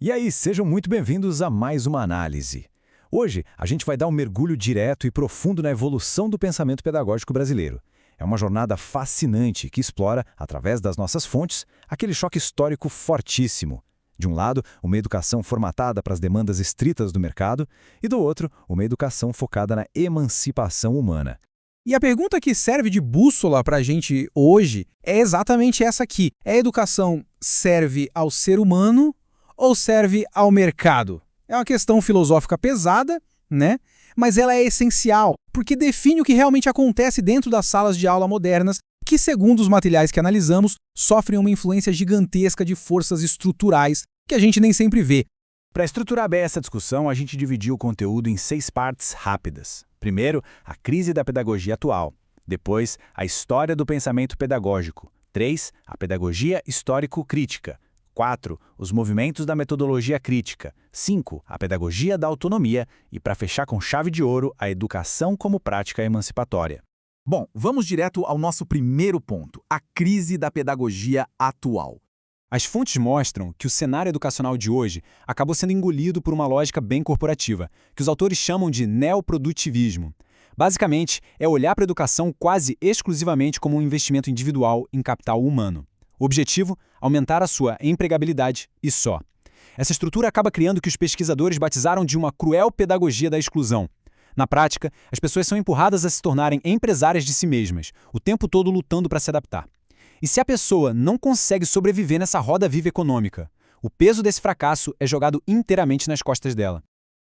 E aí, sejam muito bem-vindos a mais uma análise. Hoje, a gente vai dar um mergulho direto e profundo na evolução do pensamento pedagógico brasileiro. É uma jornada fascinante que explora, através das nossas fontes, aquele choque histórico fortíssimo. De um lado, uma educação formatada para as demandas estritas do mercado, e do outro, uma educação focada na emancipação humana. E a pergunta que serve de bússola para a gente hoje é exatamente essa aqui. A educação serve ao ser humano ou serve ao mercado? É uma questão filosófica pesada, né? Mas ela é essencial, porque define o que realmente acontece dentro das salas de aula modernas, que, segundo os materiais que analisamos, sofrem uma influência gigantesca de forças estruturais que a gente nem sempre vê. Para estruturar bem essa discussão, a gente dividiu o conteúdo em 6 partes rápidas. Primeiro, a crise da pedagogia atual. Depois, a história do pensamento pedagógico. 3, a pedagogia histórico-crítica. 4, os movimentos da metodologia crítica. 5, a pedagogia da autonomia. E, para fechar com chave de ouro, a educação como prática emancipatória. Bom, vamos direto ao nosso primeiro ponto, a crise da pedagogia atual. As fontes mostram que o cenário educacional de hoje acabou sendo engolido por uma lógica bem corporativa, que os autores chamam de neoprodutivismo. Basicamente, é olhar para a educação quase exclusivamente como um investimento individual em capital humano. O objetivo? Aumentar a sua empregabilidade e só. Essa estrutura acaba criando o que os pesquisadores batizaram de uma cruel pedagogia da exclusão. Na prática, as pessoas são empurradas a se tornarem empresárias de si mesmas, o tempo todo lutando para se adaptar. E se a pessoa não consegue sobreviver nessa roda viva econômica, o peso desse fracasso é jogado inteiramente nas costas dela.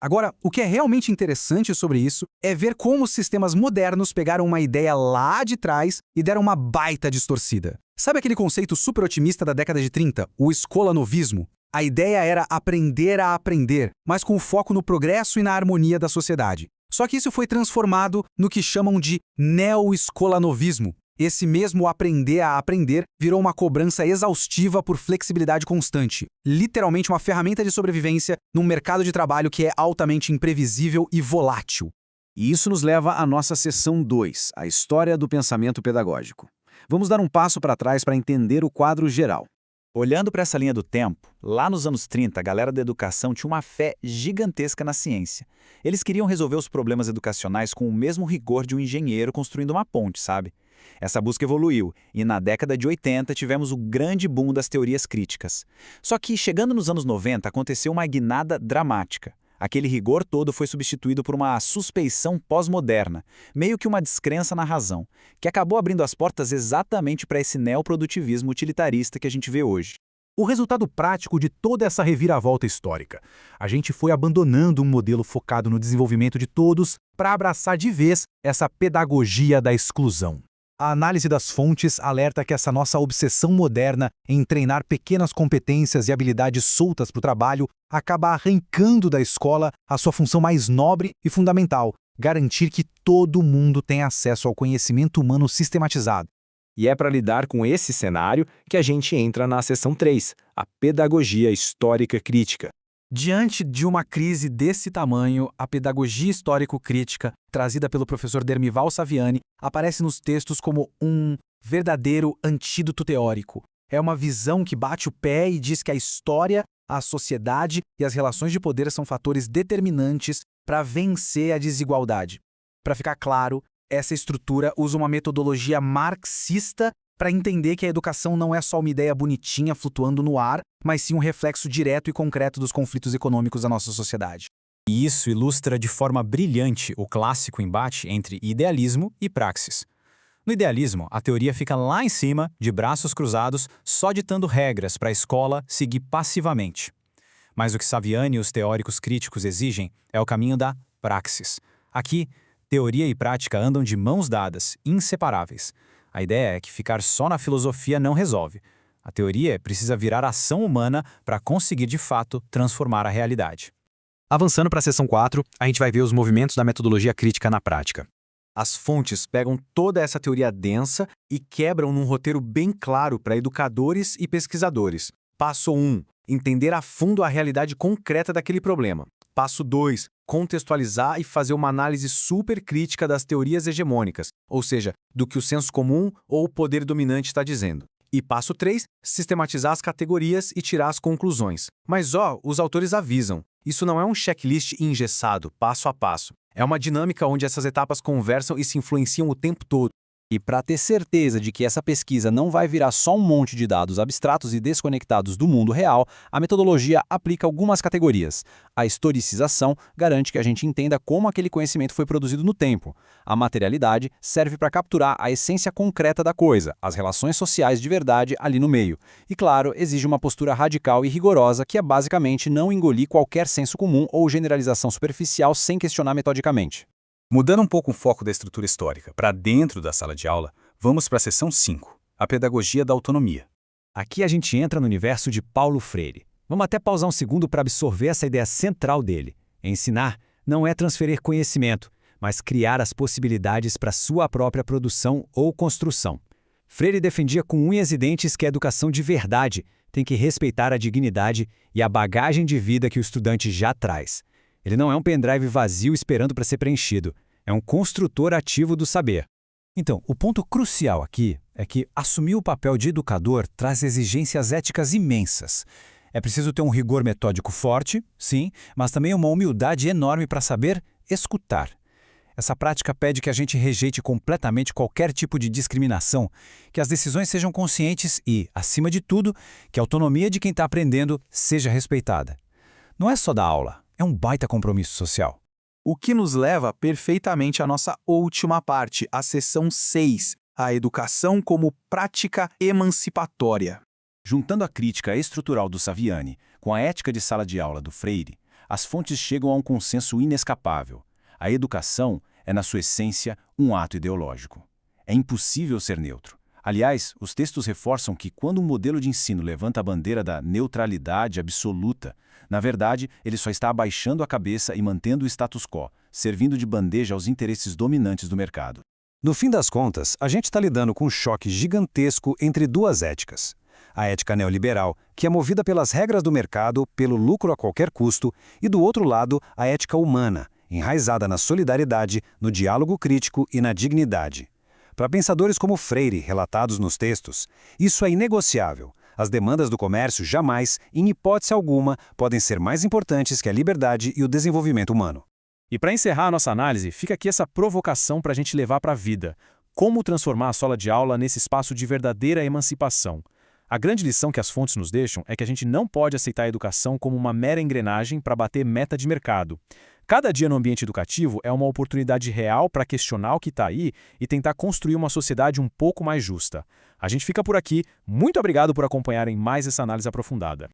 Agora, o que é realmente interessante sobre isso é ver como os sistemas modernos pegaram uma ideia lá de trás e deram uma baita distorcida. Sabe aquele conceito super otimista da década de 30, o escolanovismo? A ideia era aprender a aprender, mas com foco no progresso e na harmonia da sociedade. Só que isso foi transformado no que chamam de neo-escolanovismo. Esse mesmo aprender a aprender virou uma cobrança exaustiva por flexibilidade constante. Literalmente uma ferramenta de sobrevivência num mercado de trabalho que é altamente imprevisível e volátil. E isso nos leva à nossa seção 2, a história do pensamento pedagógico. Vamos dar um passo para trás para entender o quadro geral. Olhando para essa linha do tempo, lá nos anos 30, a galera da educação tinha uma fé gigantesca na ciência. Eles queriam resolver os problemas educacionais com o mesmo rigor de um engenheiro construindo uma ponte, sabe? Essa busca evoluiu, e na década de 80 tivemos o grande boom das teorias críticas. Só que, chegando nos anos 90, aconteceu uma guinada dramática. Aquele rigor todo foi substituído por uma suspeição pós-moderna, meio que uma descrença na razão, que acabou abrindo as portas exatamente para esse neoprodutivismo utilitarista que a gente vê hoje. O resultado prático de toda essa reviravolta histórica. A gente foi abandonando um modelo focado no desenvolvimento de todos para abraçar de vez essa pedagogia da exclusão. A análise das fontes alerta que essa nossa obsessão moderna em treinar pequenas competências e habilidades soltas para o trabalho acaba arrancando da escola a sua função mais nobre e fundamental, garantir que todo mundo tenha acesso ao conhecimento humano sistematizado. E é para lidar com esse cenário que a gente entra na seção 3, a pedagogia histórica crítica. Diante de uma crise desse tamanho, a pedagogia histórico-crítica, trazida pelo professor Dermival Saviani, aparece nos textos como um verdadeiro antídoto teórico. É uma visão que bate o pé e diz que a história, a sociedade e as relações de poder são fatores determinantes para vencer a desigualdade. Para ficar claro, essa estrutura usa uma metodologia marxista para entender que a educação não é só uma ideia bonitinha flutuando no ar, mas sim um reflexo direto e concreto dos conflitos econômicos da nossa sociedade. E isso ilustra de forma brilhante o clássico embate entre idealismo e praxis. No idealismo, a teoria fica lá em cima, de braços cruzados, só ditando regras para a escola seguir passivamente. Mas o que Saviani e os teóricos críticos exigem é o caminho da praxis. Aqui, teoria e prática andam de mãos dadas, inseparáveis. A ideia é que ficar só na filosofia não resolve. A teoria precisa virar ação humana para conseguir, de fato, transformar a realidade. Avançando para a seção 4, a gente vai ver os movimentos da metodologia crítica na prática. As fontes pegam toda essa teoria densa e quebram num roteiro bem claro para educadores e pesquisadores. Passo 1. Entender a fundo a realidade concreta daquele problema. Passo 2. Contextualizar e fazer uma análise super crítica das teorias hegemônicas, ou seja, do que o senso comum ou o poder dominante está dizendo. E passo 3, sistematizar as categorias e tirar as conclusões. Mas os autores avisam, isso não é um checklist engessado, passo a passo. É uma dinâmica onde essas etapas conversam e se influenciam o tempo todo. E para ter certeza de que essa pesquisa não vai virar só um monte de dados abstratos e desconectados do mundo real, a metodologia aplica algumas categorias. A historicização garante que a gente entenda como aquele conhecimento foi produzido no tempo. A materialidade serve para capturar a essência concreta da coisa, as relações sociais de verdade ali no meio. E claro, exige uma postura radical e rigorosa que é basicamente não engolir qualquer senso comum ou generalização superficial sem questionar metodicamente. Mudando um pouco o foco da estrutura histórica para dentro da sala de aula, vamos para a seção 5, a pedagogia da autonomia. Aqui a gente entra no universo de Paulo Freire. Vamos até pausar um segundo para absorver essa ideia central dele. Ensinar não é transferir conhecimento, mas criar as possibilidades para sua própria produção ou construção. Freire defendia com unhas e dentes que a educação de verdade tem que respeitar a dignidade e a bagagem de vida que o estudante já traz. Ele não é um pendrive vazio esperando para ser preenchido. É um construtor ativo do saber. Então, o ponto crucial aqui é que assumir o papel de educador traz exigências éticas imensas. É preciso ter um rigor metódico forte, sim, mas também uma humildade enorme para saber escutar. Essa prática pede que a gente rejeite completamente qualquer tipo de discriminação, que as decisões sejam conscientes e, acima de tudo, que a autonomia de quem está aprendendo seja respeitada. Não é só da aula. É um baita compromisso social. O que nos leva perfeitamente à nossa última parte, a seção 6, a educação como prática emancipatória. Juntando a crítica estrutural do Saviani com a ética de sala de aula do Freire, as fontes chegam a um consenso inescapável. A educação é, na sua essência, um ato ideológico. É impossível ser neutro. Aliás, os textos reforçam que quando um modelo de ensino levanta a bandeira da neutralidade absoluta, na verdade, ele só está abaixando a cabeça e mantendo o status quo, servindo de bandeja aos interesses dominantes do mercado. No fim das contas, a gente está lidando com um choque gigantesco entre duas éticas. A ética neoliberal, que é movida pelas regras do mercado, pelo lucro a qualquer custo, e do outro lado, a ética humana, enraizada na solidariedade, no diálogo crítico e na dignidade. Para pensadores como Freire, relatados nos textos, isso é inegociável. As demandas do comércio jamais, em hipótese alguma, podem ser mais importantes que a liberdade e o desenvolvimento humano. E para encerrar a nossa análise, fica aqui essa provocação para a gente levar para a vida. Como transformar a sala de aula nesse espaço de verdadeira emancipação? A grande lição que as fontes nos deixam é que a gente não pode aceitar a educação como uma mera engrenagem para bater meta de mercado. Cada dia no ambiente educativo é uma oportunidade real para questionar o que está aí e tentar construir uma sociedade um pouco mais justa. A gente fica por aqui. Muito obrigado por acompanharem mais essa análise aprofundada.